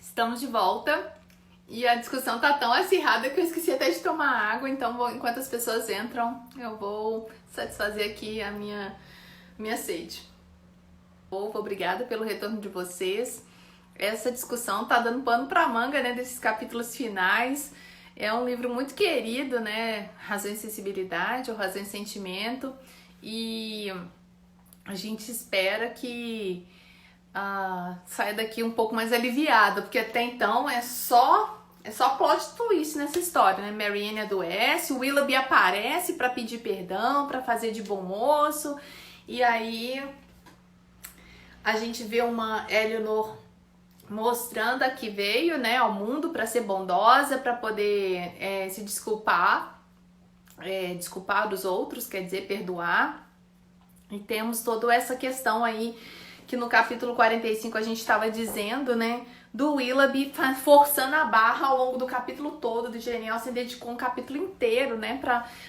Estamos de volta e a discussão tá tão acirrada que eu esqueci até de tomar água, então enquanto as pessoas entram, eu vou satisfazer aqui a minha sede. Povo, obrigada pelo retorno de vocês. Essa discussão tá dando pano pra manga, né, desses capítulos finais. É um livro muito querido, né? Razão e Sensibilidade, ou Razão e Sentimento. E a gente espera que saia daqui um pouco mais aliviada, porque até então é só plot twist nessa história, né? Marianne adoece, o Willoughby aparece pra pedir perdão, pra fazer de bom moço, e aí a gente vê uma Eleanor mostrando a que veio, né, ao mundo pra ser bondosa, pra poder se desculpar, desculpar dos outros, quer dizer, perdoar. E temos toda essa questão aí que no capítulo 45 a gente estava dizendo, né? Do Willoughby forçando a barra ao longo do capítulo todo. Do Jane Austen dedicou um capítulo inteiro, né?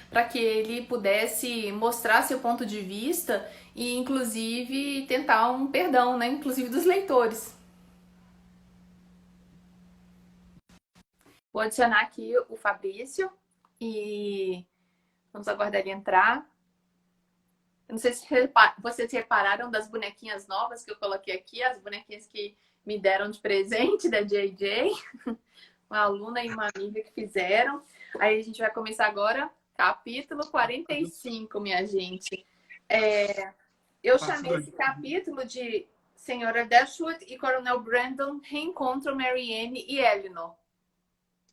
Para que ele pudesse mostrar seu ponto de vista e, inclusive, tentar um perdão, né? Inclusive dos leitores. Vou adicionar aqui o Fabrício e vamos aguardar ele entrar. Eu não sei se vocês repararam das bonequinhas novas que eu coloquei aqui, as bonequinhas que me deram de presente da JJ, uma aluna e uma amiga que fizeram. Aí a gente vai começar agora, capítulo 45, minha gente. Eu chamei esse capítulo de Senhora Dashwood e Coronel Brandon reencontram Marianne e Eleanor.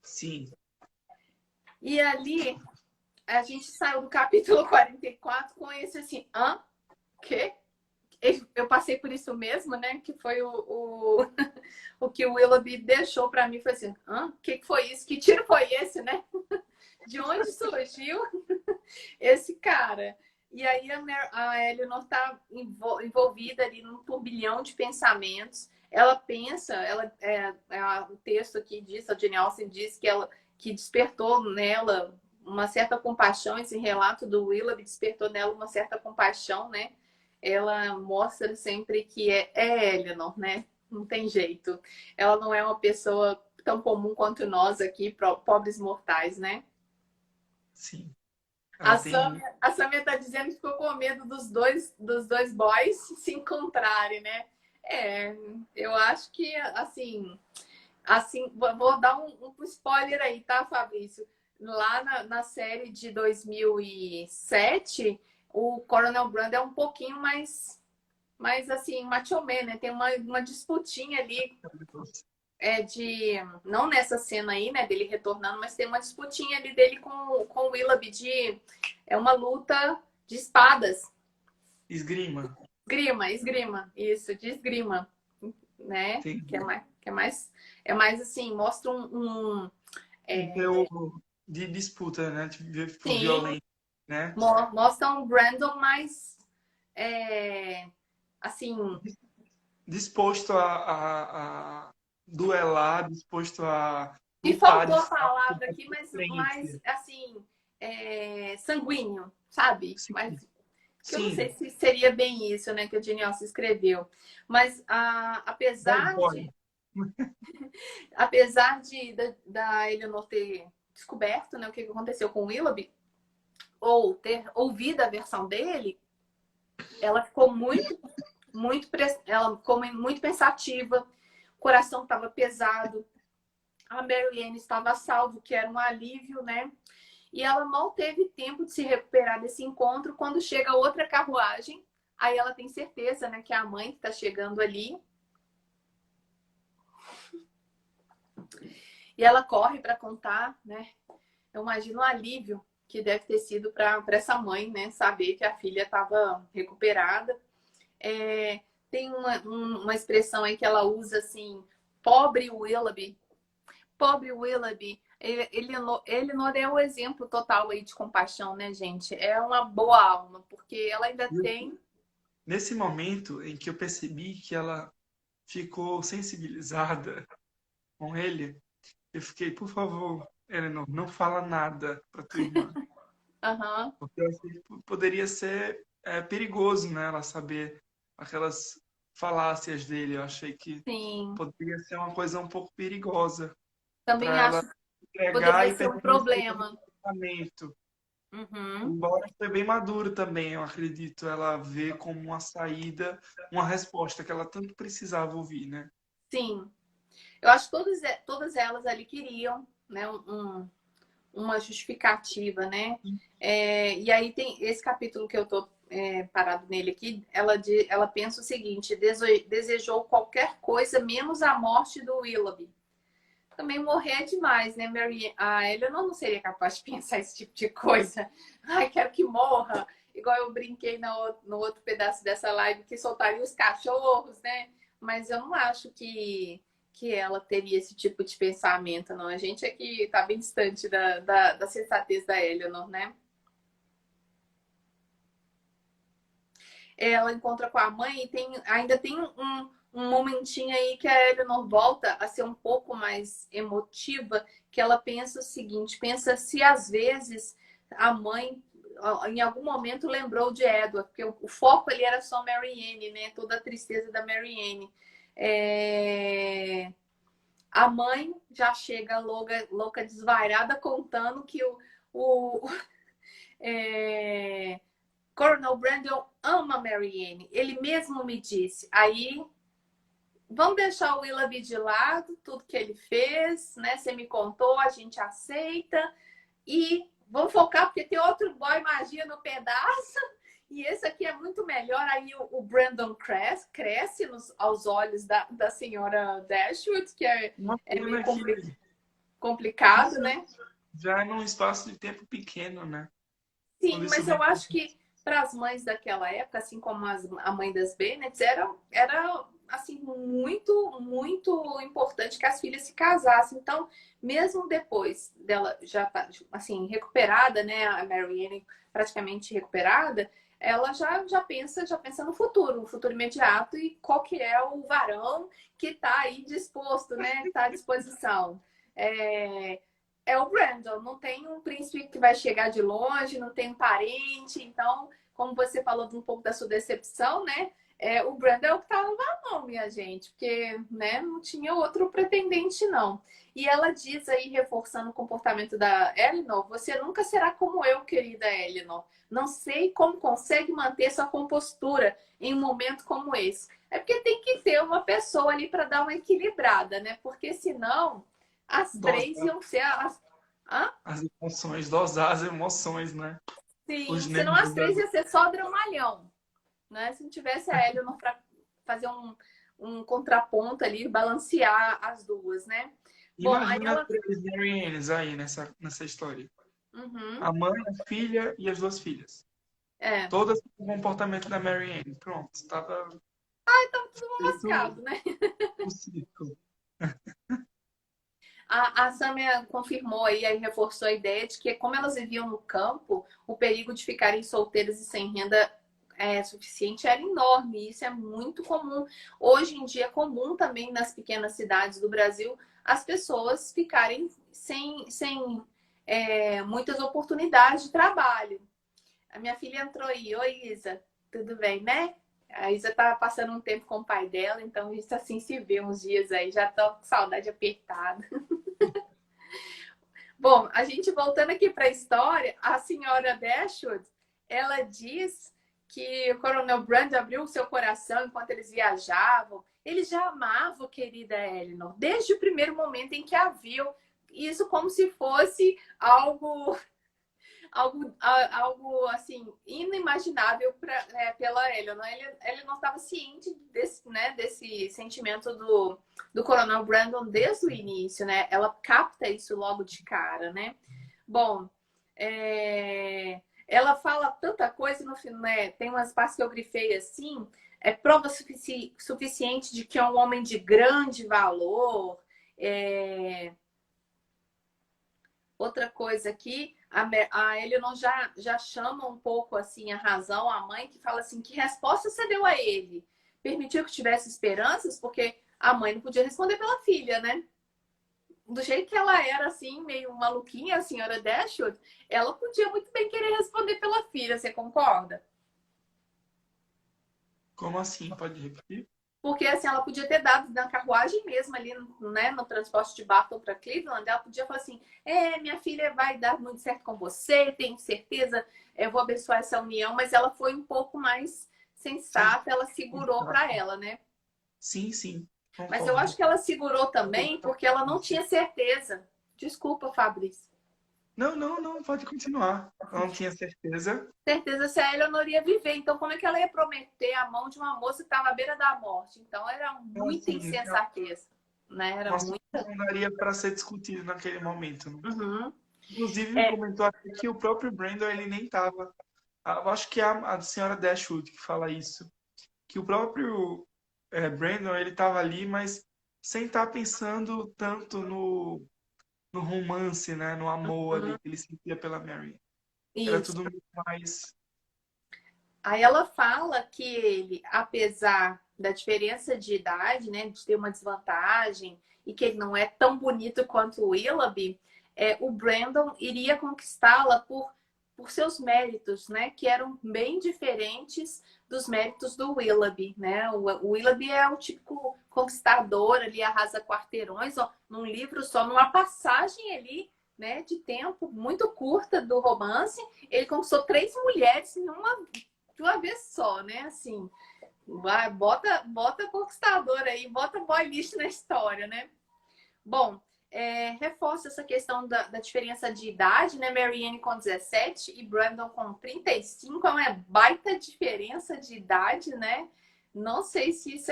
Sim. E ali a gente saiu do capítulo 44 com esse assim, quê? Eu passei por isso mesmo, né? Que foi o que o Willoughby deixou para mim. Foi assim, o que foi isso? Que tiro foi esse, né? De onde surgiu esse cara? E aí a Eleanor tá envolvida ali num turbilhão de pensamentos. Ela pensa, o texto aqui diz, a Jane Austen diz que despertou nela uma certa compaixão, esse relato do Willoughby despertou nela uma certa compaixão, né? Ela mostra sempre que é Eleanor, né? Não tem jeito. Ela não é uma pessoa tão comum quanto nós aqui, pobres mortais, né? Sim. A Ela tem. Samia tá dizendo que ficou com medo dos dois boys se encontrarem, né? Eu acho que, assim vou dar um spoiler aí, tá, Fabrício? Lá na série de 2007, o Coronel Brand é um pouquinho mais assim, macho man, né? Tem uma disputinha ali, não nessa cena aí, né, dele retornando, mas tem uma disputinha ali dele com o Willoughby é uma luta de espadas. Esgrima. Esgrima, isso, de esgrima, né? Tem. Que é mais assim, mostra Um teor de disputa, né? Por sim, violência, né? mostra um Brandon mais é, assim, Disposto a duelar, disposto a me lutar faltou de a fato palavra contra a aqui, mas mais sofrência. assim, sanguíneo, sabe? Sim. Mas que eu não sei Sim. se seria bem isso, né, que a Jane Austen escreveu. Mas Bad apesar boy. da Eleanor ter descoberto, né, o que aconteceu com o Willoughby, ou ter ouvido a versão dele, ela ficou ela ficou muito pensativa, o coração estava pesado, a Marianne estava a salvo, que era um alívio, né? E ela mal teve tempo de se recuperar desse encontro quando chega outra carruagem. Aí ela tem certeza, né, que é a mãe que está chegando ali. E ela corre para contar, né? Eu imagino o alívio que deve ter sido para essa mãe, né? Saber que a filha estava recuperada. Tem uma expressão aí que ela usa assim, pobre Willoughby. Pobre Willoughby. Eleanor é o exemplo total aí de compaixão, né, gente? É uma boa alma, porque ela ainda tem. Nesse momento em que eu percebi que ela ficou sensibilizada com ele, eu fiquei, por favor, Eleanor, não fala nada para tua irmã. Aham. Porque eu achei que poderia ser perigoso, né? Ela saber aquelas falácias dele. Eu achei que Sim, poderia ser uma coisa um pouco perigosa também para ela acho que entregar poderia e ser um permanecer no problema. comportamento. Uhum. Embora foi bem maduro também, eu acredito, ela vê como uma saída, uma resposta que ela tanto precisava ouvir, né? Sim, eu acho que todas elas ali queriam, né, uma justificativa, né? E aí tem esse capítulo que eu tô parado nele aqui, ela pensa o seguinte: desejou qualquer coisa menos a morte do Willoughby. Também morrer é demais, né, Mary? A Eleanor não seria capaz de pensar esse tipo de coisa. Ai, quero que morra. Igual eu brinquei no outro pedaço dessa live que soltaria os cachorros, né? Mas eu não acho que ela teria esse tipo de pensamento, não. A gente aqui tá bem distante da sensatez da Eleanor, né? Ela encontra com a mãe e ainda tem um momentinho aí que a Eleanor volta a ser um pouco mais emotiva, que ela pensa o seguinte, pensa se às vezes a mãe em algum momento lembrou de Edward, porque o foco ali era só Marianne, né? Toda a tristeza da Marianne. A mãe já chega louca desvairada contando que o é, Coronel Brandon ama Marianne. Ele mesmo me disse. Aí, vamos deixar o Willoughby de lado, tudo que ele fez, né? Você me contou, a gente aceita. E vamos focar, porque tem outro boy magia no pedaço. E esse aqui é muito melhor. Aí o Brandon cresce aos olhos da senhora Dashwood, que Uma é meio pena que complicado, isso né? já é num espaço de tempo pequeno, né? Quando Sim, isso mas vem. eu acho que para as mães daquela época, assim como a mãe das Bennets, era assim muito importante que as filhas se casassem. Então, mesmo depois dela já tá assim recuperada, né, a Marianne praticamente recuperada, ela já pensa no futuro imediato e qual que é o varão que está aí disposto, né, está à disposição. É, é o Brandon, não tem um príncipe que vai chegar de longe, não tem um parente. Então, como você falou um pouco da sua decepção, né? O Brandon é o que estava na mão, minha gente, porque né, não tinha outro pretendente, não. E ela diz aí, reforçando o comportamento da Eleanor, você nunca será como eu, querida Eleanor. Não sei como consegue manter sua compostura em um momento como esse. É porque tem que ter uma pessoa ali para dar uma equilibrada, né? Porque senão as três Dosar iam ser as. Hã? as emoções, dosar as emoções, né? Os Sim, senão as nervos três ali. ia ser só dramalhão, né? Se não tivesse a Eleanor para fazer um contraponto ali, balancear as duas, né? Bom, aí Imagina ela. três Mariannes aí nessa história. Uhum, A mãe, a filha e as duas filhas. é, Todas com o comportamento da Marianne. Pronto, estava tudo feito lascado, né? o ciclo. A Samia confirmou aí reforçou a ideia de que, como elas viviam no campo, o perigo de ficarem solteiras e sem renda suficiente era enorme. Isso é muito comum. Hoje em dia é comum também nas pequenas cidades do Brasil as pessoas ficarem sem muitas oportunidades de trabalho. A minha filha entrou aí. Oi, Isa. Tudo bem, né? A Isa tá passando um tempo com o pai dela, então a gente assim se vê uns dias aí. Já tô com saudade apertada. Bom, a gente voltando aqui para a história, a senhora Dashwood, ela diz que o Coronel Brand abriu o seu coração enquanto eles viajavam. Ele já amava a querida Eleanor, desde o primeiro momento em que a viu. Isso como se fosse algo assim, inimaginável pela Eleanor. Ele não estava ciente desse sentimento do Coronel Brandon desde o início, né? Ela capta isso logo de cara, né? Bom, ela fala tanta coisa no final, né? Tem umas partes que eu grifei assim, prova suficiente de que é um homem de grande valor. É, Outra coisa aqui, a Eleanor já chama um pouco assim a razão, a mãe, que fala assim: que resposta você deu a ele? Permitiu que tivesse esperanças? Porque a mãe não podia responder pela filha, né? Do jeito que ela era, assim, meio maluquinha, a senhora Dashwood, ela podia muito bem querer responder pela filha, você concorda? Como assim? Pode repetir? Porque assim, ela podia ter dado na carruagem mesmo ali, né, no transporte de Barton para Cleveland, ela podia falar assim: minha filha vai dar muito certo com você, tenho certeza, eu vou abençoar essa união, mas ela foi um pouco mais Sim, sensata, ela segurou para ela, né? sim, sim, Mas eu acho concordo. que ela segurou também porque ela não tinha certeza. Desculpa, Fabrício. Não, não, não, pode continuar. Eu não tinha certeza. Certeza se a Eleanor ia viver. Então, como é que ela ia prometer a mão de uma moça que estava à beira da morte? Então, era Então, muita assim, insensatez, né? Era uma situação muita. não daria para ser discutido naquele momento, né? Uhum. Inclusive, É, comentou aqui que o próprio Brandon, ele nem estava. Eu acho que é a senhora Dashwood que fala isso. Que o próprio Brandon, ele estava ali, mas sem estar pensando tanto no romance, né? No amor ali uhum. que ele sentia pela Mary. Era Isso. tudo muito mais... Aí ela fala que ele, apesar da diferença de idade, né, de ter uma desvantagem e que ele não é tão bonito quanto o Willoughby, o Brandon iria conquistá-la por seus méritos, né, que eram bem diferentes dos méritos do Willoughby, né? O Willoughby é o típico conquistador ali, arrasa quarteirões, ó, num livro só, numa passagem ali, né, de tempo muito curta do romance, ele conquistou 3 mulheres em de uma vez só, né? Assim, vai, bota conquistador aí, bota boy lixo na história, né? Bom, reforça essa questão da diferença de idade, né? Marianne com 17 e Brandon com 35, é uma baita diferença de idade, né? Não sei se isso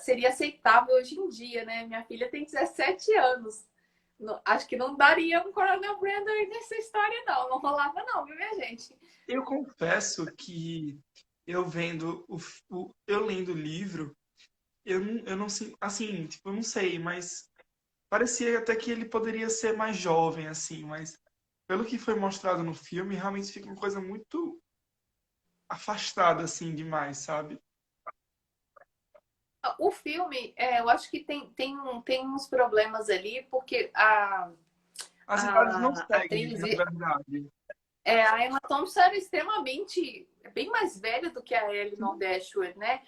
seria aceitável hoje em dia, né? Minha filha tem 17 anos. Acho que não daria um Coronel Brandon nessa história, não. Não rolava, não, viu, minha gente? Eu confesso que eu vendo eu lendo o livro, eu não sei, assim, tipo, eu não sei, mas parecia até que ele poderia ser mais jovem, assim, mas pelo que foi mostrado no filme, realmente fica uma coisa muito afastada, assim, demais, sabe? O filme, eu acho que tem uns problemas ali, porque As idades não a seguem, atriz, na verdade. a Emma Thompson era extremamente, bem mais velha do que a Elinor Sim, Dashwood, né?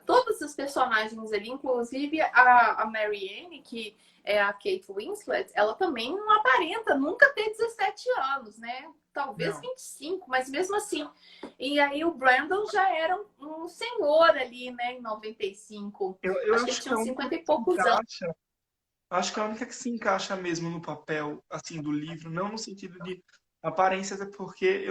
Todas as personagens ali, inclusive a Marianne, que é a Kate Winslet, ela também não aparenta nunca ter 17 anos, né? Talvez não. 25, mas mesmo assim. E aí o Brandon já era um senhor ali, né, em 95. Eu Acho que ele acho que tinha a uns única 50 e que se poucos anos. encaixa, acho que a única que se encaixa mesmo no papel, assim, do livro, não no sentido de aparência, até porque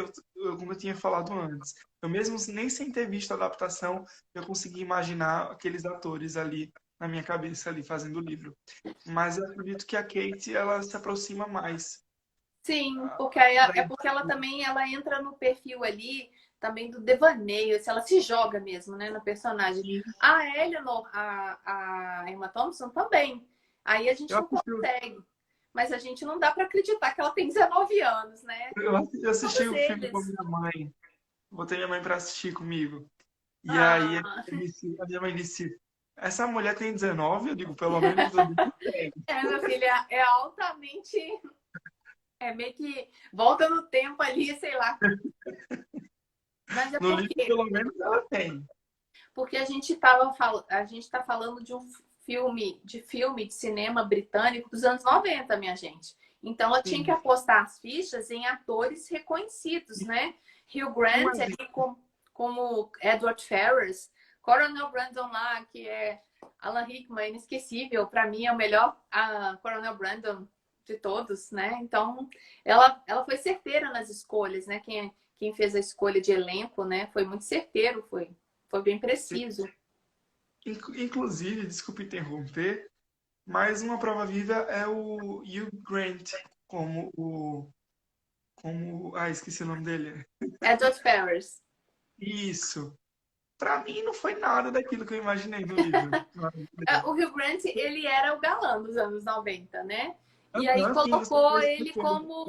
como eu tinha falado antes, eu mesmo nem sem ter visto a adaptação, eu consegui imaginar aqueles atores ali na minha cabeça ali fazendo o livro. Mas eu acredito que a Kate, ela se aproxima mais Sim, ah, porque aí da é porque ela idade. também ela entra no perfil ali também do devaneio, se ela se joga mesmo, né, no personagem. Sim, A Eleanor, a Emma Thompson também. Aí a gente eu não assisti, consegue, mas a gente não dá para acreditar que ela tem 19 anos, né? eu assisti Todos o filme com a eles. minha mãe, botei minha mãe para assistir comigo. E aí Ah, a minha mãe disse, essa mulher tem 19? Eu digo, pelo menos eu digo que tem. minha filha, é altamente, meio que volta no tempo ali, sei lá. Mas é No livro, porque pelo menos, ela tem. porque a gente está falando de um filme de cinema britânico dos anos 90, minha gente. Então ela tinha que Sim. apostar as fichas em atores reconhecidos, né? Hugh Um Grant ali exemplo. como Edward Ferrars, Coronel Brandon lá, que é Alan Rickman, inesquecível, para mim é o melhor Coronel Brandon de todos, né? Então ela foi certeira nas escolhas, né? Quem fez a escolha de elenco, né? Foi muito certeiro, foi bem preciso. Inclusive, desculpe interromper, mas uma prova viva é o Hugh Grant como esqueci o nome dele. Edward Ferrars. Isso. Pra mim não foi nada daquilo que eu imaginei no livro. O Hugh Grant, ele era o galã dos anos 90, né? E aí Aham, sim, você colocou foi ele explicando. como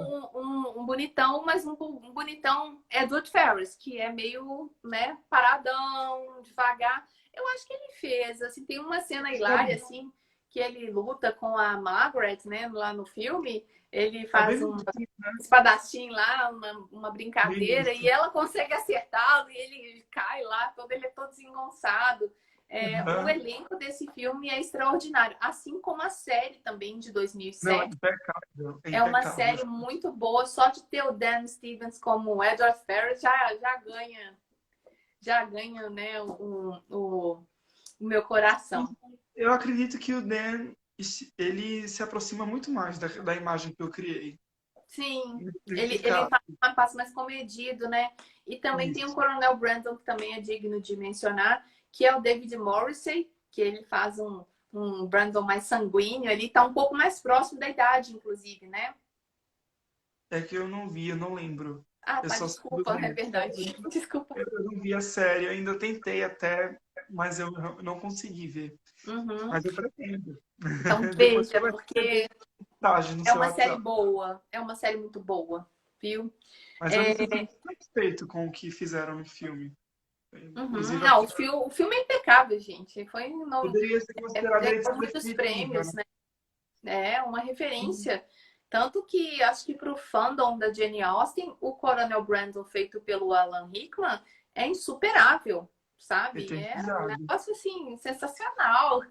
um bonitão, mas um bonitão Edward Ferrars, que é meio, né, paradão, devagar. Eu acho que ele fez, assim, tem uma cena hilária, Sabe, assim, que ele luta com a Margaret, né, lá no filme. Ele faz sabendo um disso, né? espadachim lá, uma brincadeira, e Isso. ela consegue acertá-lo, e ele cai lá, ele é todo desengonçado. O Aham. elenco desse filme é extraordinário, assim como a série também de Não, é 2007. impecável. É É uma impecável. série muito boa, só de ter o Dan Stevens como Edward Ferrell já ganha, né, o meu E coração. eu acredito que o Dan, ele se aproxima muito mais da imagem que eu criei. Sim, Nesse ele caso. faz um passo mais comedido, né? E também tem o Isso. Coronel Brandon, que também é digno de mencionar, que é o David Morrissey, que ele faz um Brandon mais sanguíneo, ele tá um pouco mais próximo da idade, inclusive, né? É que eu não vi, eu não lembro. Ah, Eu tá, só soube desculpa, é verdade. eu Desculpa. eu não vi a série, eu ainda tentei até, mas eu não consegui ver. Uhum. Mas eu pretendo. Então Depois você veja, vai receber porque mensagem no é seu uma série WhatsApp. boa, é uma série muito boa, viu? Mas eu me É, sinto muito satisfeito com o que fizeram no filme. uhum. Inclusive, Não, o filme é impecável, gente. poderia ser considerado a Ganhou edição muitos definitiva, prêmios, né? né? É uma referência. Tanto que acho que para o fandom da Jane Austen, o Coronel Brandon, feito pelo Alan Rickman, é insuperável, sabe? É um Eternizado. negócio assim, sensacional.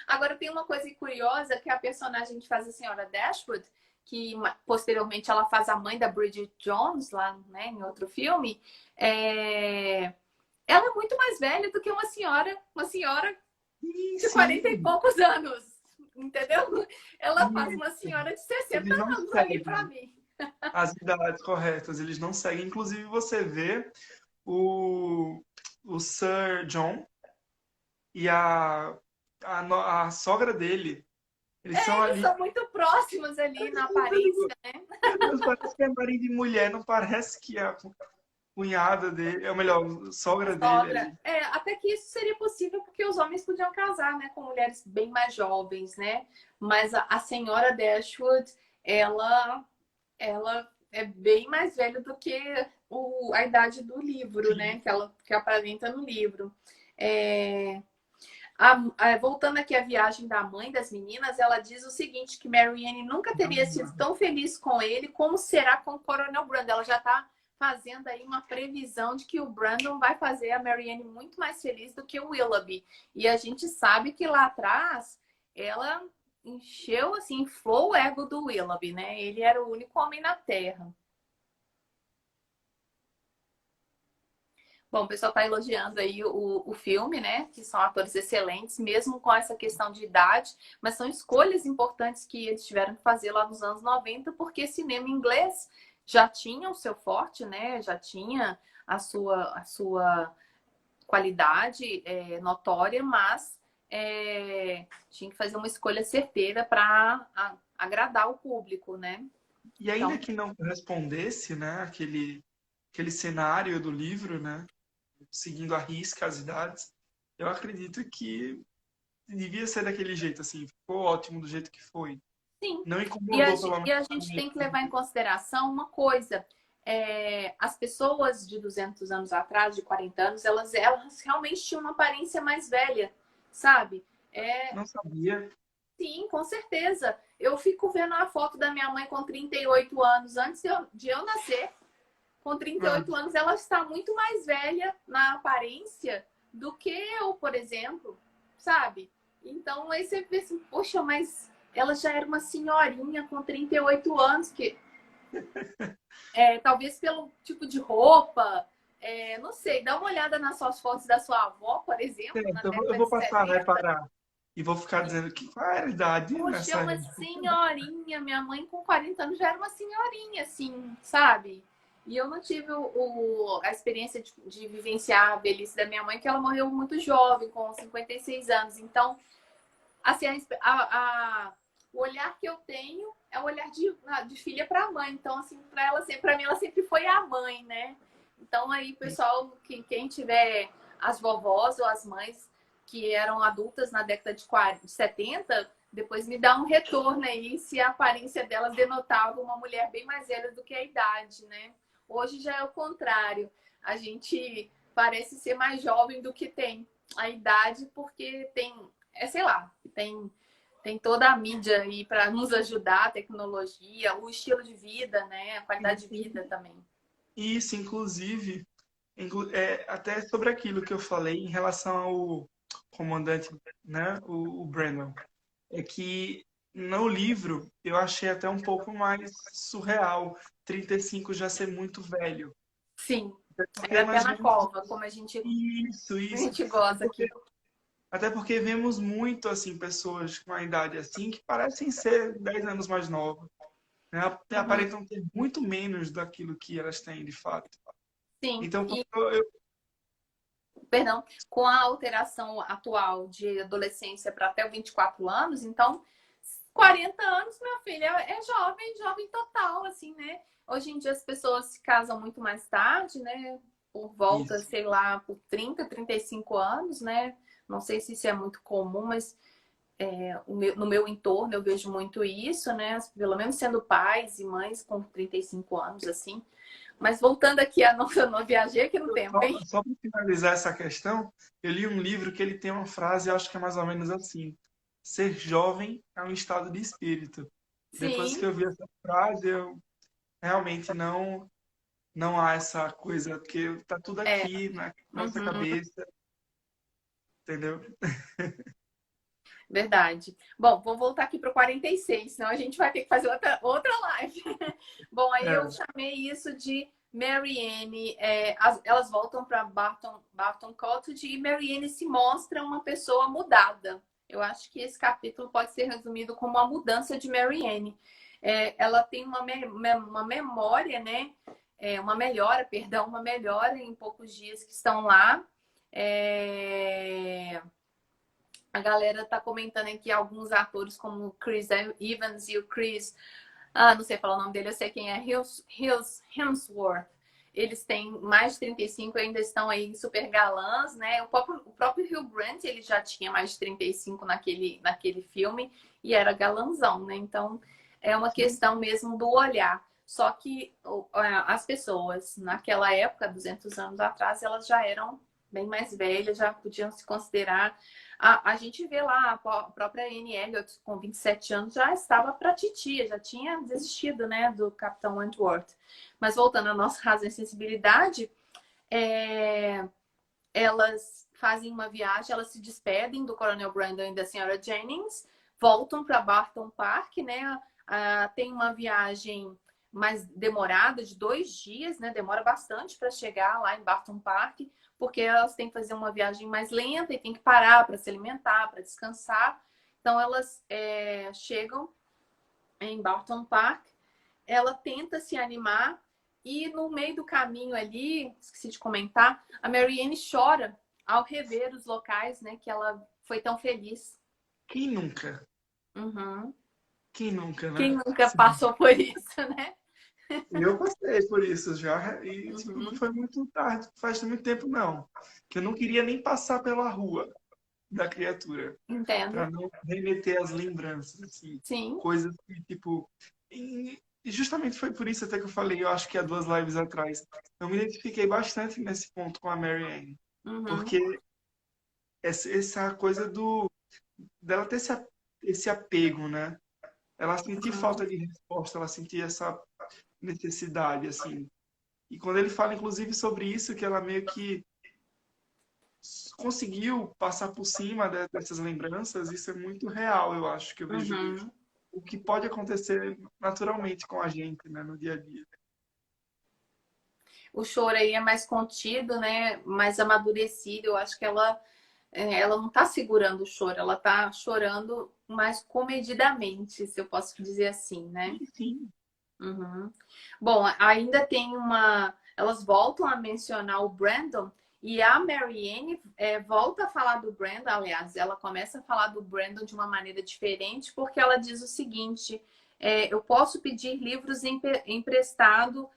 Agora tem uma coisa curiosa que a personagem que faz a senhora Dashwood, que posteriormente ela faz a mãe da Bridget Jones, lá, né, em outro filme, é... ela é muito mais velha do que uma senhora Sim, de 40 e sim. poucos anos, entendeu? Ela faz uma Isso. senhora de 60 Eles não anos ali para seguem mim. as idades corretas, eles não seguem. Inclusive, você vê o, o Sir John e a sogra dele, eles são Eles ali. são muito próximos ali na Eu digo, aparência, né? meu Deus, parece que é marido de mulher, não parece que é a cunhada dele, é o melhor, A sogra dele sogra. ali. Até que isso seria possível porque os homens podiam casar, né, com mulheres bem mais jovens, né? Mas a senhora Dashwood, ela, ela é bem mais velha do que a idade do livro, né? Que aparenta no livro. É, voltando aqui à viagem da mãe das meninas, ela diz o seguinte, que Marianne nunca teria sido tão feliz com ele como será com o Coronel Brandon. Ela já está fazendo aí uma previsão de que o Brandon vai fazer a Marianne muito mais feliz do que o Willoughby. E a gente sabe que lá atrás ela encheu, assim, inflou o ego do Willoughby, né? Ele era o único homem na Terra. Bom, o pessoal está elogiando aí o filme, né? Que são atores excelentes, mesmo com essa questão de idade, mas são escolhas importantes que eles tiveram que fazer lá nos anos 90, porque cinema inglês já tinha o seu forte, né? Já tinha a sua qualidade notória, mas tinha que fazer uma escolha certeira para agradar o público, né? E ainda Então, que não correspondesse, né, aquele cenário do livro, né, seguindo à risca as idades, eu acredito que devia ser daquele jeito, assim, ficou ótimo do jeito que foi. sim. Não E a, incomodou, pelo ge- e menos a a gente mim. tem que levar em consideração uma coisa. As pessoas de 200 anos atrás, de 40 anos, elas realmente tinham uma aparência mais velha, sabe? É, Não sabia. sim, com certeza. Eu fico vendo a foto da minha mãe com 38 anos, antes de eu nascer. Com trinta e Ah, oito anos, ela está muito mais velha na aparência do que eu, por exemplo, sabe? Então aí você vê assim, poxa, mas ela já era uma senhorinha com 38 anos, que talvez pelo tipo de roupa, não sei, dá uma olhada nas suas fotos da sua avó, por exemplo, na certo, eu década vou de passar a 70. reparar. E vou ficar dizendo que qual era a idade Poxa, é nessa uma época. senhorinha. Minha mãe com 40 anos já era uma senhorinha, assim, sabe? E eu não tive a experiência de vivenciar a velhice da minha mãe, que ela morreu muito jovem, com 56 anos. Então, assim, o olhar que eu tenho é o olhar de filha para mãe. Então, assim, para mim, ela sempre foi a mãe, né? Então, aí, pessoal, quem tiver as vovós ou as mães que eram adultas na década de 40, de 70, depois me dá um retorno aí se a aparência delas denotava uma mulher bem mais velha do que a idade, né? Hoje já é o contrário. A gente parece ser mais jovem do que tem a idade, porque sei lá, tem toda a mídia aí para nos ajudar, a tecnologia, o estilo de vida, né? A qualidade de vida também. Isso, inclusive, até sobre aquilo que eu falei em relação ao comandante, né, o Brandon, é que no livro eu achei até um pouco mais surreal 35 já ser muito velho. Sim, Até porque é pé nós na vemos cova, como isso, a isso. gente gosta aqui. Até porque vemos muito assim pessoas com a idade assim que parecem ser 10 anos mais novas, né? Uhum. Aparentam ter muito menos daquilo que elas têm de fato. Sim, Então, e, quando eu, perdão, com a alteração atual de adolescência para até 24 anos, então 40 anos, minha filha, é jovem, jovem total, assim, né? Hoje em dia as pessoas se casam muito mais tarde, né? Por volta, isso, sei lá, por 35 anos, né? Não sei se isso é muito comum, mas no meu entorno eu vejo muito isso, né? Pelo menos sendo pais e mães com 35 anos, assim. Mas voltando aqui, eu não viajei aqui no tempo, hein? só para finalizar essa questão, eu li um livro que ele tem uma frase, eu acho que é mais ou menos assim: ser jovem é um estado de espírito. Depois que Sim, eu vi essa frase, eu realmente não há essa coisa, porque tá tudo é. aqui na nossa Uhum. cabeça, entendeu? Verdade. Bom, vou voltar aqui para o 46, senão a gente vai ter que fazer outra live. Bom, aí eu É, chamei isso de Marianne. Elas voltam para Barton Cottage e Marianne se mostra uma pessoa mudada. Eu acho que esse capítulo pode ser resumido como a mudança de Marianne. Ela tem uma memória, né? Uma melhora, perdão, uma melhora em poucos dias que estão lá. É... A galera tá comentando aqui alguns atores como o Chris Evans e o Chris, não sei falar o nome dele, eu sei quem é, Hemsworth. Eles têm mais de 35 e ainda estão aí super galãs, né? O próprio Hugh Grant, ele já tinha mais de 35 naquele filme e era galanzão, né? Então, é uma sim. questão mesmo do olhar. Só que as pessoas, naquela época, 200 anos atrás, elas já eram bem mais velhas, já podiam se considerar. A gente vê lá a própria Anne Elliot, com 27 anos, já estava para titia, já tinha desistido, né, do Capitão Wentworth. Mas voltando à nossa razão e sensibilidade, é, elas fazem uma viagem, elas se despedem do Coronel Brandon e da Senhora Jennings, voltam para Barton Park, né? Tem uma viagem mais demorada, de 2 dias, né? Demora bastante para chegar lá em Barton Park, porque elas têm que fazer uma viagem mais lenta e tem que parar para se alimentar, para descansar. Então elas chegam em Barton Park, ela tenta se animar e no meio do caminho ali, esqueci de comentar, a Marianne chora ao rever os locais, né, que ela foi tão feliz. Quem nunca? Uhum. Quem nunca, Quem né? nunca Sim. passou por isso, né? Eu passei por isso já, e tipo, não Uhum. foi muito tarde, faz muito tempo não. Que eu não queria nem passar pela rua da criatura, Entendo. para não remeter às lembranças, assim, Sim. coisas que, tipo. E justamente foi por isso até que eu falei, eu acho que há 2 lives atrás, eu me identifiquei bastante nesse ponto com a Mary Ann, Uhum. porque essa coisa dela ter esse apego, né? Ela sentir Uhum. falta de resposta, ela sentir essa necessidade, assim. E quando ele fala, inclusive, sobre isso, que ela meio que conseguiu passar por cima dessas lembranças, isso é muito real, eu acho, que eu vejo Uhum. o que pode acontecer naturalmente com a gente, né, no dia a dia. O choro aí é mais contido, né? Mais amadurecido. Eu acho que ela não tá segurando o choro, ela tá chorando mais comedidamente, se eu posso dizer assim, né? Sim, sim. Uhum. Bom, ainda tem uma. Elas voltam a mencionar o Brandon e a Marianne volta a falar do Brandon. Aliás, ela começa a falar do Brandon de uma maneira diferente, porque ela diz o seguinte: eu posso pedir livros emprestado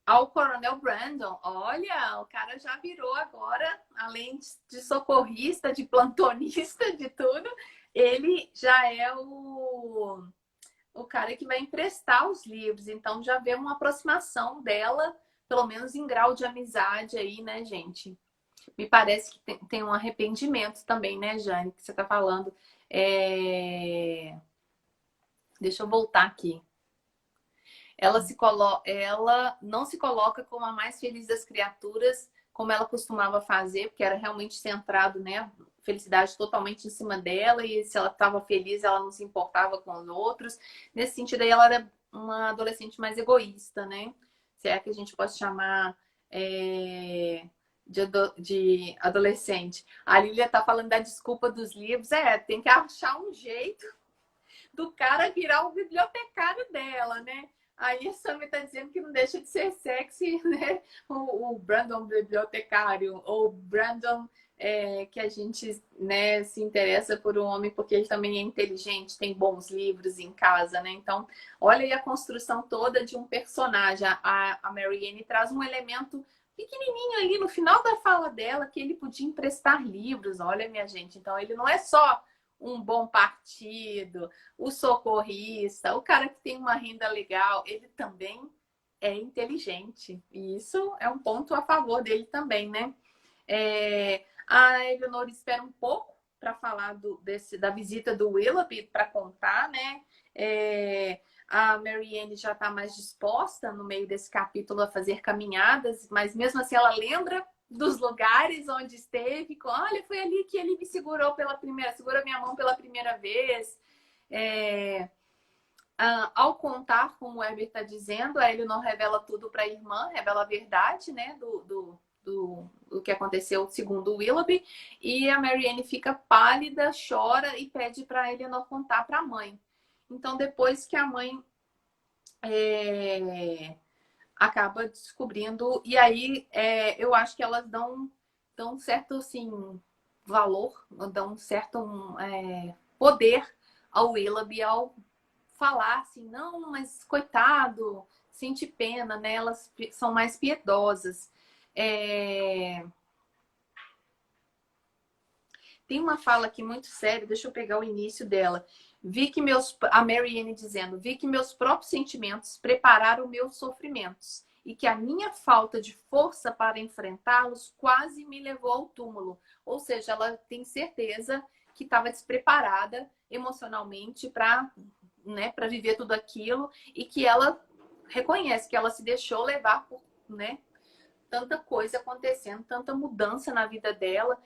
ao Coronel Brandon. Olha, o cara já virou agora, além de socorrista, de plantonista, de tudo, ele já é o cara que vai emprestar os livros. Então já vê uma aproximação dela, pelo menos em grau de amizade aí, né, gente? Me parece que tem um arrependimento também, né, Jane, que você tá falando. Deixa eu voltar aqui. Ela não se coloca como a mais feliz das criaturas, como ela costumava fazer, porque era realmente centrado, né? Felicidade totalmente em cima dela, e se ela estava feliz, ela não se importava com os outros. Nesse sentido aí, ela era uma adolescente mais egoísta, né? Se é que a gente pode chamar de adolescente. A Lilia tá falando da desculpa dos livros. Tem que achar um jeito do cara virar o bibliotecário dela, né? Aí a Sammy tá dizendo que não deixa de ser sexy, né? O Brandon bibliotecário, ou Brandon que a gente, né, se interessa por um homem porque ele também é inteligente, tem bons livros em casa, né? Então, olha aí a construção toda de um personagem. A Marianne traz um elemento pequenininho ali no final da fala dela que ele podia emprestar livros. Olha, minha gente, então ele não é só um bom partido, o socorrista, o cara que tem uma renda legal, ele também é inteligente. E isso é um ponto a favor dele também, né? A Eleanor espera um pouco para falar da visita do Willoughby para contar, né? A Marianne já está mais disposta no meio desse capítulo a fazer caminhadas, mas mesmo assim ela lembra dos lugares onde esteve. Olha, foi ali que ele me segurou segurou minha mão pela primeira vez. Ao contar, como o Herbert está dizendo, a Eleanor revela tudo para a irmã, revela a verdade, né, do que aconteceu segundo o Willoughby, e a Marianne fica pálida, chora e pede para a Eleanor contar para a mãe. Então, depois que a mãe acaba descobrindo, e aí eu acho que elas dão um certo assim, valor, dão um certo poder ao Willoughby ao falar assim, não, mas coitado, sente pena, né? Elas são mais piedosas. Tem uma fala aqui muito séria, deixa eu pegar o início dela. A Marianne dizendo, vi que meus próprios sentimentos prepararam meus sofrimentos e que a minha falta de força para enfrentá-los quase me levou ao túmulo. Ou seja, ela tem certeza que estava despreparada emocionalmente para viver tudo aquilo, e que ela reconhece que ela se deixou levar por, né, tanta coisa acontecendo, tanta mudança na vida dela.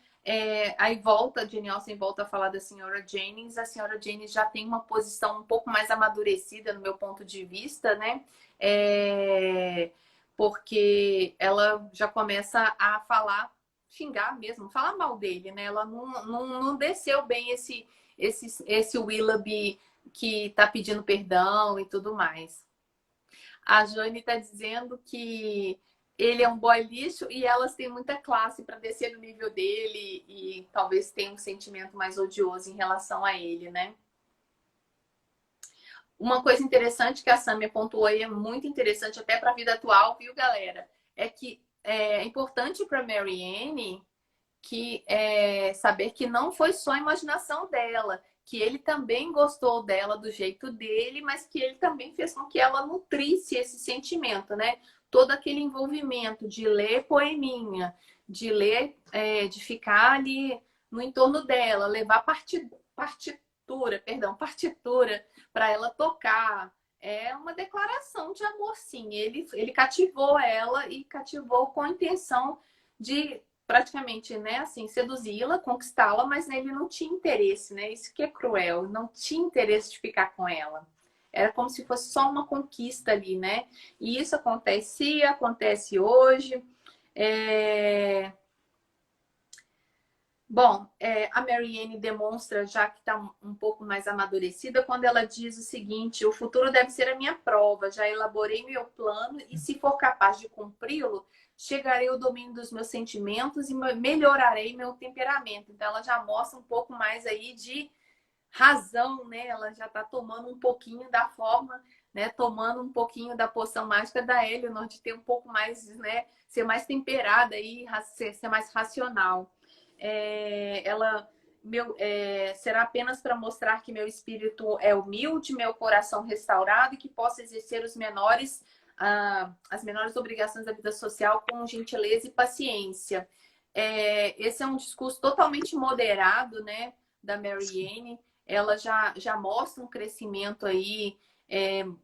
Aí a Jane Austen volta a falar da senhora Jennings. A senhora Jennings já tem uma posição um pouco mais amadurecida no meu ponto de vista, né? Porque ela já começa a xingar mesmo, falar mal dele, né? Ela não desceu bem esse Willoughby que tá pedindo perdão e tudo mais. A Jane tá dizendo que ele é um boy lixo e elas têm muita classe para descer no nível dele e talvez tenham um sentimento mais odioso em relação a ele, né? Uma coisa interessante que a Sammy pontuou aí, é muito interessante até para a vida atual, viu, galera? É que é importante para Marianne saber que não foi só a imaginação dela, que ele também gostou dela do jeito dele, mas que ele também fez com que ela nutrisse esse sentimento, né? Todo aquele envolvimento de ler poeminha, de ler, de ficar ali no entorno dela, levar partitura para ela tocar. É uma declaração de amor, sim. Ele cativou ela e cativou com a intenção de praticamente, né, assim, seduzi-la, conquistá-la, mas ele não tinha interesse, né? Isso que é cruel, não tinha interesse de ficar com ela. Era como se fosse só uma conquista ali, né? E isso acontece hoje. Bom, a Marianne demonstra já que está um pouco mais amadurecida quando ela diz o seguinte: o futuro deve ser a minha prova, já elaborei meu plano e, se for capaz de cumpri-lo, chegarei ao domínio dos meus sentimentos e melhorarei meu temperamento. Então ela já mostra um pouco mais aí de razão, né? Ela já está tomando um pouquinho da forma, né? Tomando um pouquinho da poção mágica da Eleanor, de ter um pouco mais, né? Ser mais temperada e ser mais racional. Será apenas para mostrar que meu espírito é humilde, meu coração restaurado e que posso exercer as menores obrigações da vida social com gentileza e paciência. Esse é um discurso totalmente moderado, né, da Marianne. Ela já mostra um crescimento aí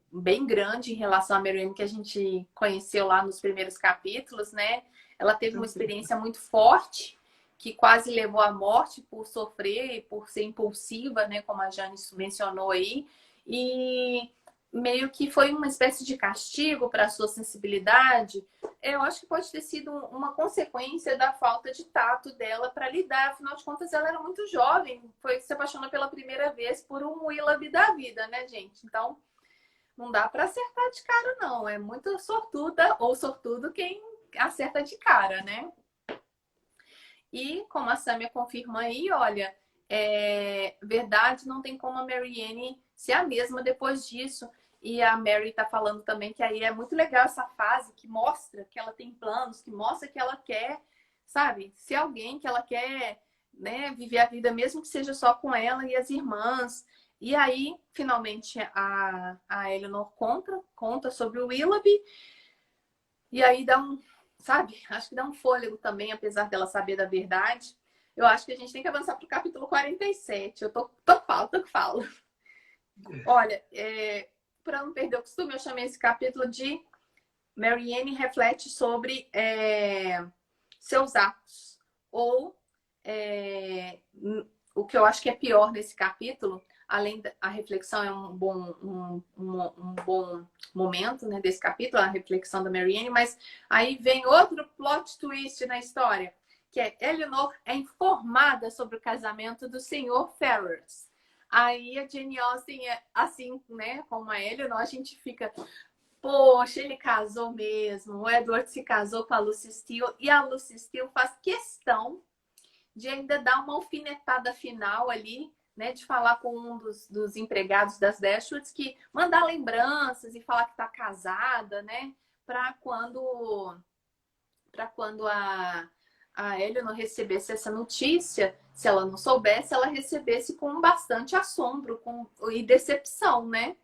bem grande em relação à Marianne que a gente conheceu lá nos primeiros capítulos, né? ela teve uma experiência muito forte, que quase levou à morte por sofrer e por ser impulsiva, né? Como a Jane mencionou aí. E meio que foi uma espécie de castigo para a sua sensibilidade. Eu acho que pode ter sido uma consequência da falta de tato dela para lidar. Afinal de contas, ela era muito jovem, se apaixonou pela primeira vez por um Willoughby da vida, né, gente? Então, não dá para acertar de cara, não. É muito sortuda ou sortudo quem acerta de cara, né? E como a Samia confirma aí, olha, verdade, não tem como a Marianne ser a mesma depois disso. E a Mary tá falando também que aí é muito legal essa fase que mostra que ela tem planos, que mostra que ela quer, sabe, ser alguém, que ela quer, né, viver a vida mesmo que seja só com ela e as irmãs. E aí, finalmente, a Eleanor conta sobre o Willoughby. E aí dá sabe, acho que dá um fôlego também, apesar dela saber da verdade. Eu acho que a gente tem que avançar para o capítulo 47. Eu tô falta que falo. Olha, para não perder o costume, eu chamei esse capítulo de Marianne reflete sobre seus atos. Ou o que eu acho que é pior nesse capítulo, além da reflexão é um bom momento, né, desse capítulo, a reflexão da Marianne, mas aí vem outro plot twist na história, que é Eleanor é informada sobre o casamento do Sr. Ferrers. Aí a Jane Austen, assim, né, como a Eleanor, a gente fica, poxa, ele casou mesmo, o Edward se casou com a Lucy Steele, e a Lucy Steele faz questão de ainda dar uma alfinetada final ali, né, de falar com um dos empregados das Dashwoods, que mandar lembranças e falar que está casada, né, para quando a Eleanor recebesse essa notícia, se ela não soubesse, ela recebesse com bastante assombro e decepção, né?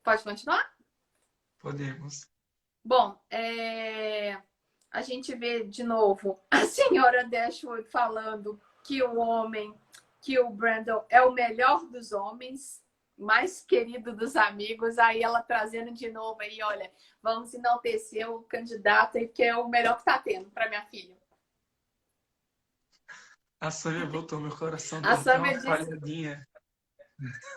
Pode continuar? Podemos. Bom, a gente vê de novo a senhora Dashwood falando que o Brandon é o melhor dos homens, mais querido dos amigos. Aí ela trazendo de novo aí, olha, vamos enaltecer o candidato aí, que é o melhor que tá tendo para minha filha. A Samia voltou, meu coração A deu até Samia uma disse, falhadinha.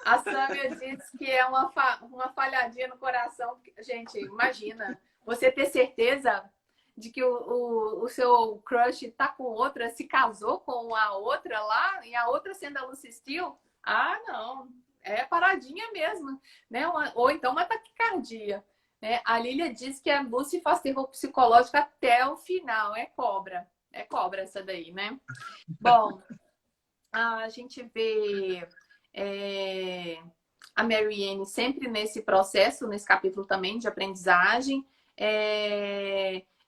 a Samia disse que é uma falhadinha no coração. Gente, imagina, você ter certeza de que o seu crush tá com outra, se casou com a outra lá, e a outra sendo a Lucy Steele? Ah, não. É paradinha mesmo, né? Ou então uma taquicardia. Né? A Lilia diz que a Lucy faz terror psicológico até o final. É cobra. É cobra essa daí, né? Bom, a gente vê a Marianne sempre nesse processo, nesse capítulo também de aprendizagem.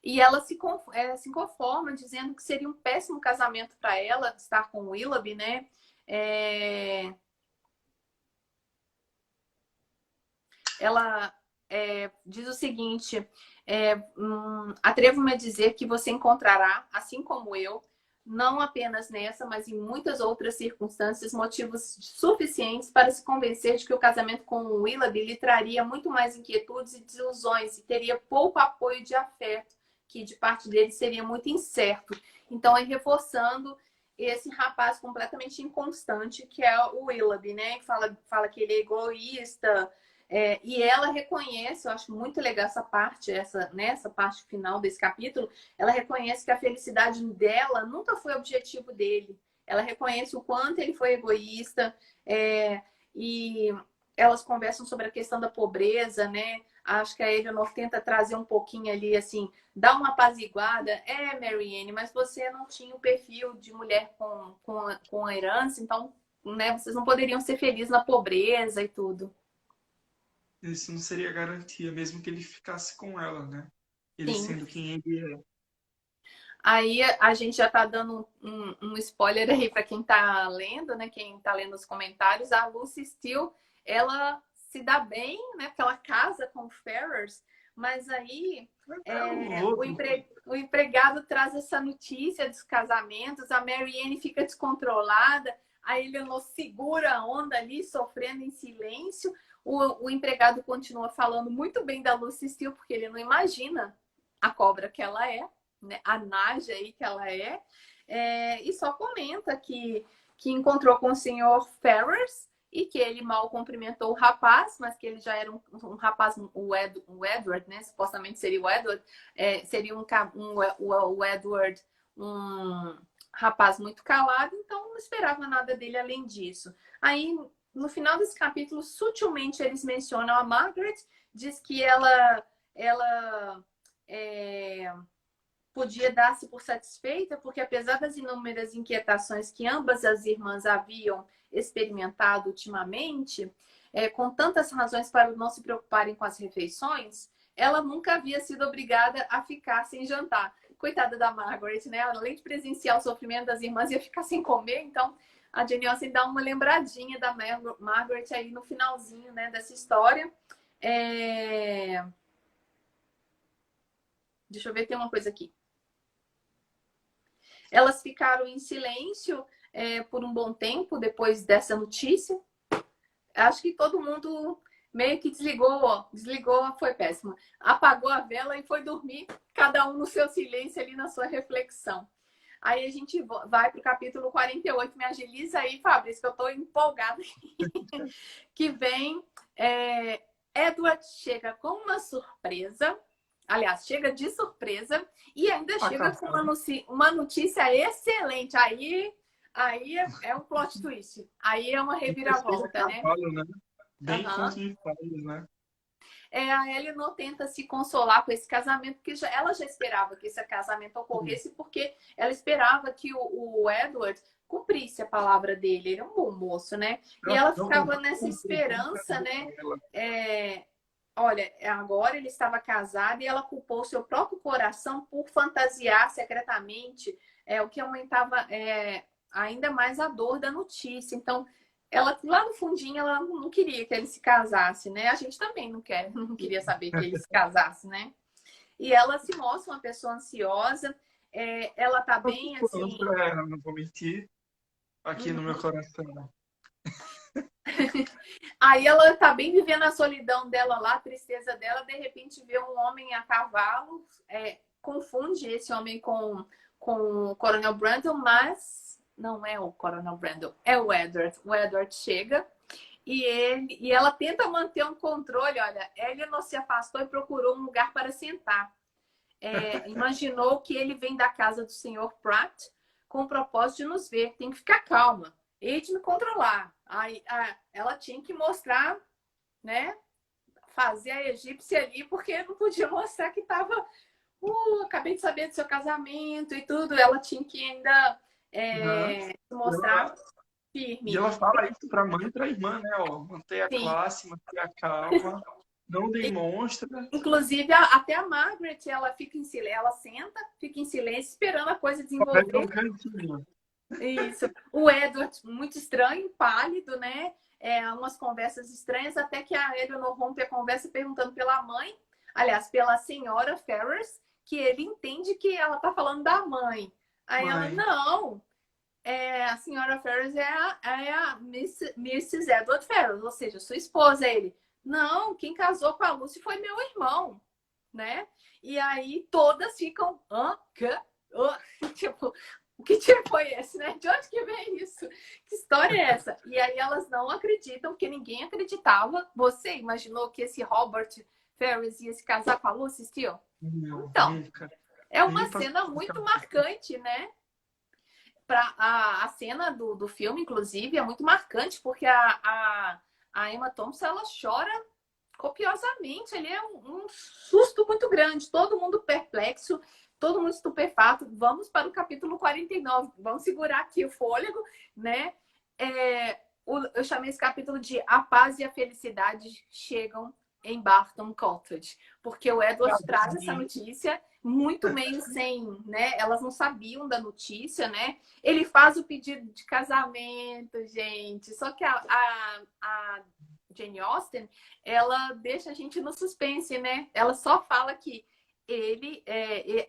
E ela se conforma dizendo que seria um péssimo casamento para ela estar com o Willoughby, né? Ela diz o seguinte: atrevo-me a dizer que você encontrará, assim como eu, não apenas nessa, mas em muitas outras circunstâncias, motivos suficientes para se convencer de que o casamento com o Willoughby lhe traria muito mais inquietudes e desilusões e teria pouco apoio de afeto, que de parte dele seria muito incerto. Então, é reforçando esse rapaz completamente inconstante que é o Willoughby, né? Fala que ele é egoísta. E ela reconhece, eu acho muito legal essa parte, nessa parte final desse capítulo, ela reconhece que a felicidade dela nunca foi objetivo dele. Ela reconhece o quanto ele foi egoísta, e elas conversam sobre a questão da pobreza, né? Acho que a Eleanor tenta trazer um pouquinho ali, assim, dar uma apaziguada. Marianne, mas você não tinha o perfil de mulher com a herança, então, né, vocês não poderiam ser felizes na pobreza e tudo. Isso não seria garantia, mesmo que ele ficasse com ela, né? Ele Sim. sendo quem ele é. Aí a gente já tá dando um spoiler aí para quem tá lendo, né? Quem tá lendo os comentários. A Lucy Steele, ela se dá bem, né? Porque ela casa com o Ferrers, mas aí o empregado traz essa notícia dos casamentos, a Marianne fica descontrolada, A Eleanor segura a onda ali, sofrendo em silêncio. O empregado continua falando muito bem da Lucy Steele, porque ele não imagina a cobra que ela é, né? A Naja aí que ela é. E só comenta que encontrou com o senhor Ferrers e que ele mal cumprimentou o rapaz, mas que ele já era um rapaz, o Edward, né? Supostamente seria o Edward, seria o Edward um rapaz muito calado, então não esperava nada dele além disso. Aí, no final desse capítulo, sutilmente eles mencionam a Margaret, diz que ela podia dar-se por satisfeita, porque apesar das inúmeras inquietações que ambas as irmãs haviam experimentado ultimamente, com tantas razões para não se preocuparem com as refeições, ela nunca havia sido obrigada a ficar sem jantar. Coitada da Margaret, né? Além de presenciar o sofrimento das irmãs, ia ficar sem comer, então a Jane Austen dá uma lembradinha da Margaret aí no finalzinho, né, dessa história. Deixa eu ver, tem uma coisa aqui. Elas ficaram em silêncio por um bom tempo depois dessa notícia. Acho que todo mundo meio que desligou, foi péssimo. Apagou a vela e foi dormir, cada um no seu silêncio ali, na sua reflexão. Aí a gente vai para o capítulo 48. Me agiliza aí, Fabrício, que eu estou empolgada. Que vem... Edward chega com uma surpresa. Aliás, chega de surpresa e ainda chega com uma notícia excelente. Aí é um plot twist. Aí é uma reviravolta, né? Bem conto de fadas, né? A Eleanor tenta se consolar com esse casamento, porque ela já esperava que esse casamento ocorresse, porque ela esperava que o Edward cumprisse a palavra dele. Ele é um bom moço, né? E ela ficava nessa esperança, né? Olha, agora ele estava casado e ela culpou seu próprio coração por fantasiar secretamente, o que aumentava ainda mais a dor da notícia. Então, ela lá no fundinho, ela não queria que ele se casasse, né? A gente também não queria saber que ele se casasse, né? E ela se mostra uma pessoa ansiosa, ela tá bem assim... Não vou mentir, aqui no meu coração. Aí ela tá bem vivendo a solidão dela lá, a tristeza dela, de repente vê um homem a cavalo, confunde esse homem com o Coronel Brandon, mas não é o Coronel Brandon, é o Edward. O Edward chega e ela tenta manter um controle. Olha, Eleanor se afastou e procurou um lugar para sentar. Imaginou que ele vem da casa do Sr. Pratt com o propósito de nos ver. Tem que ficar calma. E de me controlar. Aí ela tinha que mostrar, né? Fazer a egípcia ali, porque não podia mostrar que tava. Acabei de saber do seu casamento e tudo. Ela tinha que ainda mostrar firme. E ela fala isso pra mãe e pra irmã, né? Ó, manter a classe, manter a calma, não demonstra. Inclusive, até a Margaret, ela fica em silêncio, ela senta, fica em silêncio, esperando a coisa desenvolver. Isso. O Edward, muito estranho, pálido, né? Umas conversas estranhas, até que a Eleanor rompe a conversa perguntando pela mãe, aliás, pela senhora Ferrers, que ele entende que ela tá falando da mãe. Aí ela, não, a senhora Ferrers é a Mrs. Edward Ferrers, ou seja, sua esposa. Ele, não, quem casou com a Lucy foi meu irmão, né? E aí todas ficam, tipo... Que tiro foi esse, né? De onde que vem isso? Que história é essa? E aí elas não acreditam, porque ninguém acreditava. Você imaginou que esse Robert Ferrers ia se casar com a Lucy Steele? Então, é uma cena muito marcante, né? A cena do filme, inclusive, é muito marcante, porque a Emma Thompson, ela chora copiosamente. Ele é um susto muito grande, todo mundo perplexo. Todo mundo estupefato. Vamos para o capítulo 49. Vamos segurar aqui o fôlego, né? Eu chamei esse capítulo de A Paz e a Felicidade Chegam em Barton Cottage. Porque o Edward traz essa notícia muito meio sem, né? Elas não sabiam da notícia, né? Ele faz o pedido de casamento, gente. Só que a Jane Austen, ela deixa a gente no suspense, né? Ela só fala que ele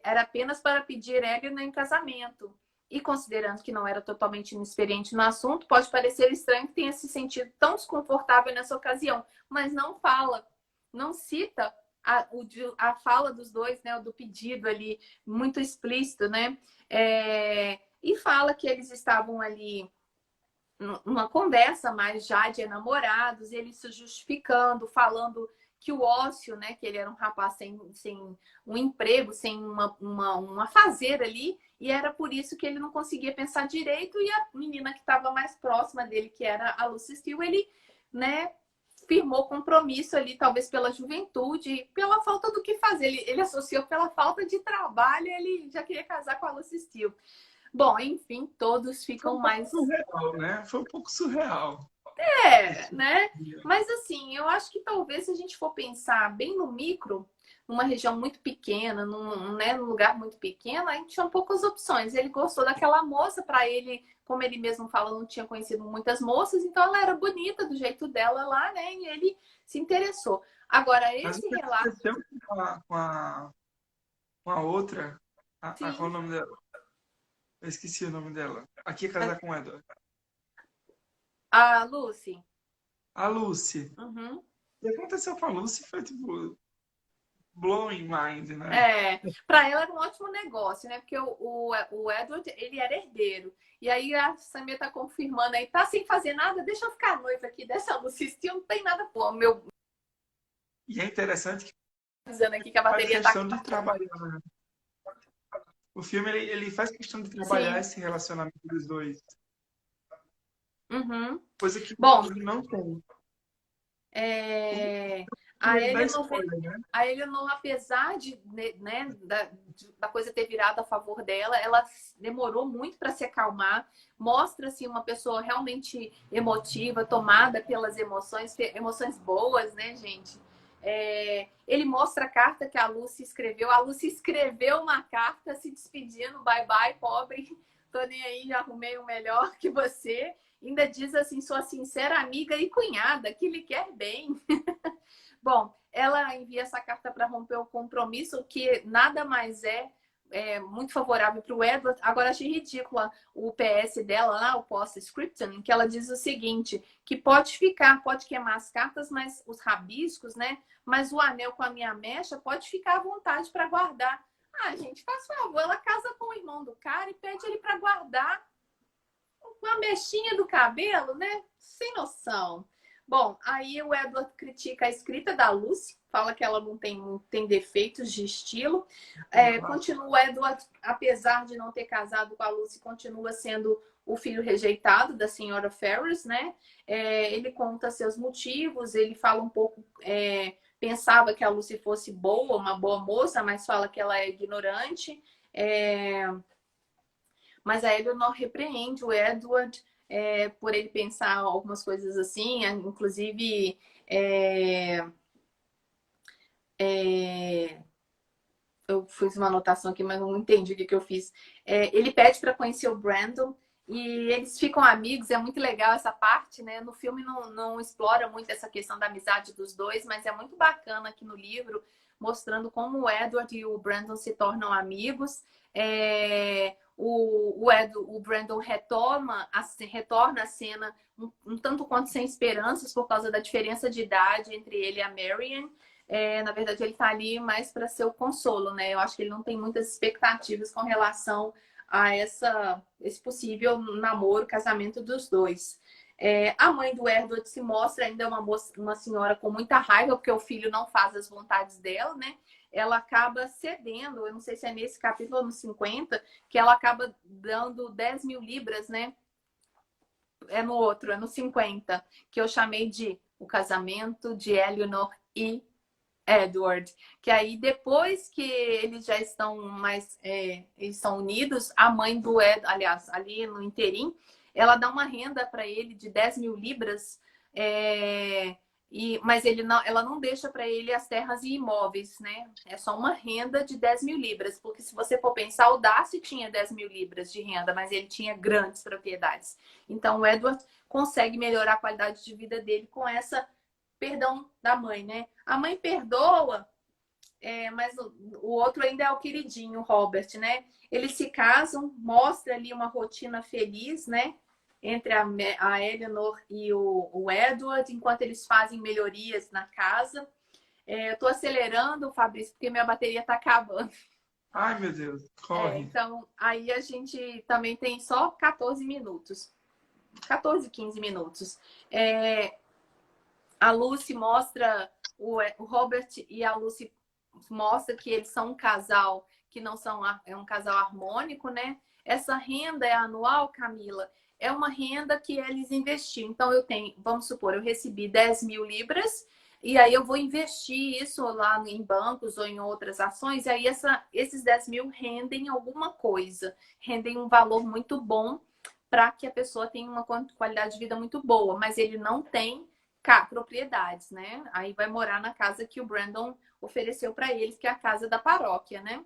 era apenas para pedir Eleanor em casamento. E considerando que não era totalmente inexperiente no assunto, pode parecer estranho que tenha se sentido tão desconfortável nessa ocasião, mas não fala, não cita a fala dos dois, né, do pedido ali, muito explícito, né? E fala que eles estavam ali numa conversa mais já de namorados, ele se justificando, falando que o ócio, né, que ele era um rapaz sem um emprego, sem uma fazer ali, e era por isso que ele não conseguia pensar direito, e a menina que estava mais próxima dele, que era a Lucy Steele, ele, né, firmou compromisso ali, talvez pela juventude, pela falta do que fazer. Ele associou pela falta de trabalho, ele já queria casar com a Lucy Steele. Bom, enfim, todos Foi ficam um pouco mais surreal, né? Foi um pouco surreal. né? Mas assim, eu acho que talvez se a gente for pensar bem no micro, numa região muito pequena, num lugar muito pequeno, a gente tinha poucas opções. Ele gostou daquela moça, para ele, como ele mesmo fala, não tinha conhecido muitas moças, então ela era bonita do jeito dela lá, né? E ele se interessou. Agora, Mas o esse que relato. aconteceu com a outra? Qual Sim, o nome dela? Eu esqueci o nome dela. Aqui é casar com o Edward. a Lucy. A Lucy. Uhum. O que aconteceu com a Lucy foi tipo blowing mind, né? Para ela era um ótimo negócio, né? Porque o Edward, ele era herdeiro. E aí a Samia tá confirmando aí, tá sem fazer nada, deixa eu ficar noiva aqui dessa Lucy Steele, não tem nada pô. Meu, E é interessante que dizendo aqui que a faz bateria tá questão de acabando. trabalhar, né? O filme ele faz questão de trabalhar Sim. esse relacionamento dos dois, Uhum. coisa que o Bom, livro não tem. O livro é... a ele dá Eleanor, spoiler, né? a Eleanor, apesar né, da coisa ter virado a favor dela, ela demorou muito para se acalmar. Mostra assim, uma pessoa realmente emotiva, tomada pelas emoções, emoções boas, né, gente? Ele mostra a carta que a Lucy escreveu. A Lucy escreveu uma carta se despedindo, bye bye, pobre, tô nem aí, já arrumei um melhor que você. Ainda diz assim, sua sincera amiga e cunhada, que lhe quer bem. Bom, ela envia essa carta para romper o compromisso, que nada mais muito favorável para o Edward. Agora, achei ridícula o PS dela lá, o post-scriptum, em que ela diz o seguinte, que pode queimar as cartas, mas os rabiscos, né? Mas o anel com a minha mecha pode ficar à vontade para guardar. Ah, gente, faz favor, ela casa com o irmão do cara e pede ele para guardar uma mechinha do cabelo, né? Sem noção. Bom, aí o Edward critica a escrita da Lucy, fala que ela não tem defeitos de estilo. Continua o Edward, apesar de não ter casado com a Lucy, continua sendo o filho rejeitado da senhora Ferris, né? Ele conta seus motivos, ele fala um pouco. Pensava que a Lucy fosse boa, uma boa moça, mas fala que ela é ignorante. Mas a Eleanor repreende o Edward por ele pensar algumas coisas assim, inclusive eu fiz uma anotação aqui, mas não entendi o que eu fiz. Ele pede para conhecer o Brandon e eles ficam amigos, é muito legal essa parte, né? No filme não explora muito essa questão da amizade dos dois, mas é muito bacana aqui no livro, mostrando como o Edward e o Brandon se tornam amigos. O Brandon retorna a cena um tanto quanto sem esperanças por causa da diferença de idade entre ele e a Marian. Na verdade, ele está ali mais para ser o consolo, né? Eu acho que ele não tem muitas expectativas com relação a esse possível namoro, casamento dos dois. A mãe do Edward se mostra ainda uma senhora com muita raiva, porque o filho não faz as vontades dela, né? Ela acaba cedendo, eu não sei se é nesse capítulo ou no 50, que ela acaba dando 10 mil libras, né? É no outro, é no 50, que eu chamei de o casamento de Eleanor e Edward, que aí depois que eles já estão eles são unidos, a mãe do Ed, aliás, ali no interim, ela dá uma renda para ele de 10 mil libras, mas ela não deixa para ele as terras e imóveis, né? É só uma renda de 10 mil libras, porque se você for pensar, o Darcy tinha 10 mil libras de renda, mas ele tinha grandes propriedades. Então o Edward consegue melhorar a qualidade de vida dele com essa perdão da mãe, né? A mãe perdoa mas o outro ainda é o queridinho, o Robert, né? Eles se casam, mostra ali uma rotina feliz, né? Entre a Eleanor e o Edward, enquanto eles fazem melhorias na casa. Eu tô acelerando, Fabrício, porque minha bateria tá acabando. Ai, meu Deus, corre. Então, aí a gente também tem só 14 minutos. 14, 15 minutos. A Lucy mostra, o Robert e a Lucy mostra que eles são um casal que não são, é um casal harmônico, né? Essa renda é anual, Camila, é uma renda que eles investiram. Então, eu tenho, vamos supor, eu recebi 10 mil libras e aí eu vou investir isso lá em bancos ou em outras ações, e aí esses 10 mil rendem alguma coisa, rendem um valor muito bom para que a pessoa tenha uma qualidade de vida muito boa, mas ele não tem propriedades, né? Aí vai morar na casa que o Brandon ofereceu para eles, que é a casa da paróquia, né?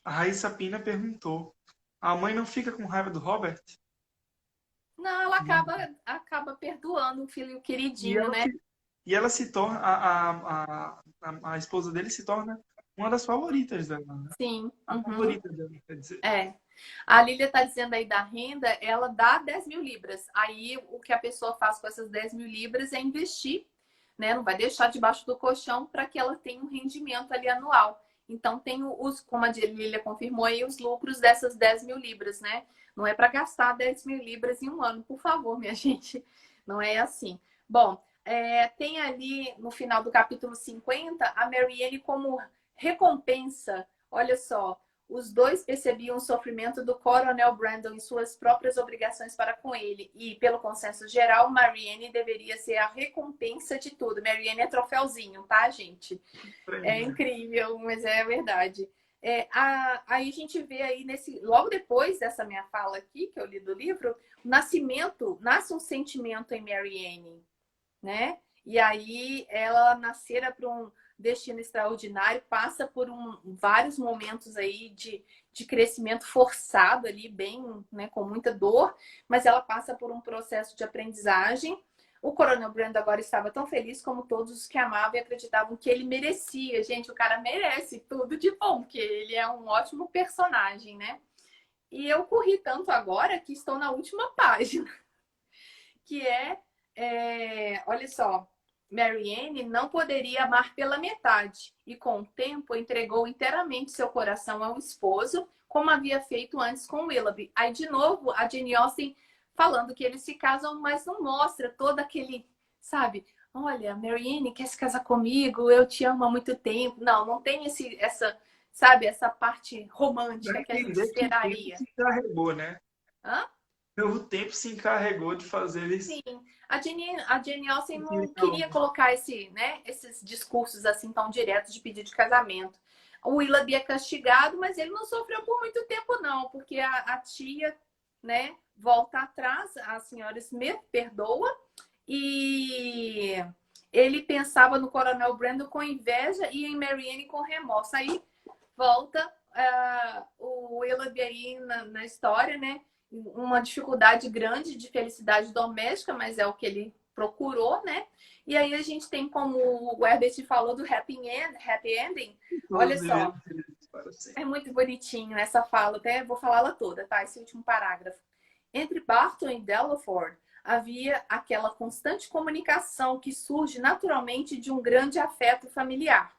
A Raíssa Pina perguntou: a mãe não fica com raiva do Robert? Não, ela Não. acaba perdoando o filho E queridinho, ela, né? e ela se torna, a esposa dele se torna uma das favoritas dela, né? Sim. A Uhum. favorita dela, quer dizer. É. A Lília tá dizendo aí da renda, ela dá 10 mil libras. Aí o que a pessoa faz com essas 10 mil libras é investir, né? Não vai deixar debaixo do colchão para que ela tenha um rendimento ali anual. Então tem como a Lília confirmou aí, os lucros dessas 10 mil libras, né? Não é para gastar 10 mil libras em um ano, por favor, minha gente. Não é assim. Bom, tem ali no final do capítulo 50 a Marianne como recompensa. Olha só, os dois percebiam o sofrimento do Coronel Brandon e suas próprias obrigações para com ele. E, pelo consenso geral, Marianne deveria ser a recompensa de tudo. Marianne é troféuzinho, tá, gente? É Prêmio. incrível, mas é verdade. Aí a gente vê aí, logo depois dessa minha fala aqui, que eu li do livro, nasce um sentimento em Marianne, né? E aí ela nascera para um destino extraordinário, passa por vários momentos aí de crescimento forçado ali, bem, né, com muita dor, mas ela passa por um processo de aprendizagem. O Coronel Brando agora estava tão feliz como todos os que amavam e acreditavam que ele merecia. Gente, o cara merece tudo de bom, porque ele é um ótimo personagem, né? E eu corri tanto agora que estou na última página, que olha só, Marianne não poderia amar pela metade e, com o tempo, entregou inteiramente seu coração ao esposo, como havia feito antes com Willoughby. Aí, de novo, a Jane Austen falando que eles se casam, mas não mostra todo aquele, sabe? Olha, Marianne quer se casar comigo, eu te amo há muito tempo. Não, não tem sabe, essa parte Dá a romântica que a gente entender que o tempo esperaria. se encarregou, né? Hã? O tempo se encarregou de fazer Sim, eles a Jane Austen irem não pra queria longe. colocar esses discursos assim tão diretos de pedido de casamento. O Willoughby é castigado, mas ele não sofreu por muito tempo, não, porque a tia, né, volta atrás, a senhora Smith perdoa, e ele pensava no Coronel Brandon com inveja e em Marianne com remorso. Aí volta o Willoughby aí na história, né? Uma dificuldade grande de felicidade doméstica, mas é o que ele procurou, né? E aí a gente tem, como o Herbert falou, do happy ending. Olha Todos só, vivendo felizes para sempre. é muito bonitinho essa fala, até vou falá-la toda, tá? Esse último parágrafo. Entre Barton e Delaford havia aquela constante comunicação que surge naturalmente de um grande afeto familiar.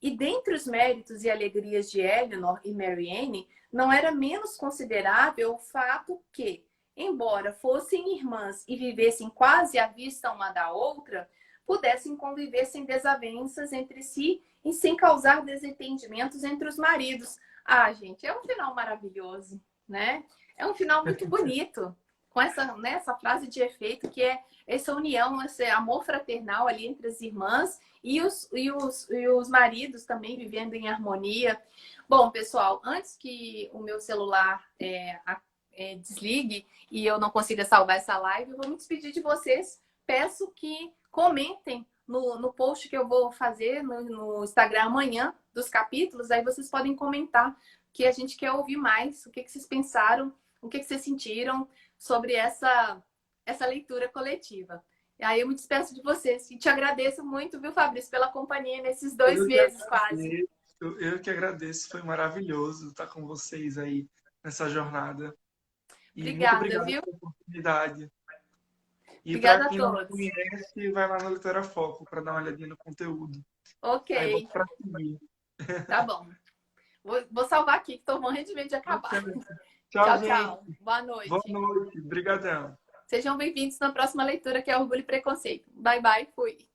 E dentre os méritos e alegrias de Eleanor e Marianne, não era menos considerável o fato que, embora fossem irmãs e vivessem quase à vista uma da outra, pudessem conviver sem desavenças entre si e sem causar desentendimentos entre os maridos. Ah, gente, é um final maravilhoso, né? É um final muito bonito, com essa frase de efeito que é essa união, esse amor fraternal ali entre as irmãs e os maridos também vivendo em harmonia. Bom, pessoal, antes que o meu celular desligue e eu não consiga salvar essa live, eu vou me despedir de vocês. Peço que comentem no post que eu vou fazer no Instagram amanhã dos capítulos. Aí vocês podem comentar, que a gente quer ouvir mais. O que vocês pensaram, o que vocês sentiram sobre essa leitura coletiva. E aí eu me despeço de vocês. E te agradeço muito, viu, Fabrício, pela companhia nesses 2 meses quase. Eu que agradeço, foi maravilhoso estar com vocês aí nessa jornada. E muito Obrigada, obrigado viu? pela oportunidade. E para Obrigada a quem não me todos. conhece, vai lá no Leitora Foco para dar uma olhadinha no conteúdo. Ok, Aí bota para seguir. tá bom. Vou salvar aqui, que estou morrendo de medo de acabar. Tchau, Tchau, gente. tchau. Boa Boa noite. noite. Obrigadão. Sejam bem-vindos na próxima leitura, que é Orgulho e Preconceito. Bye, bye. Fui.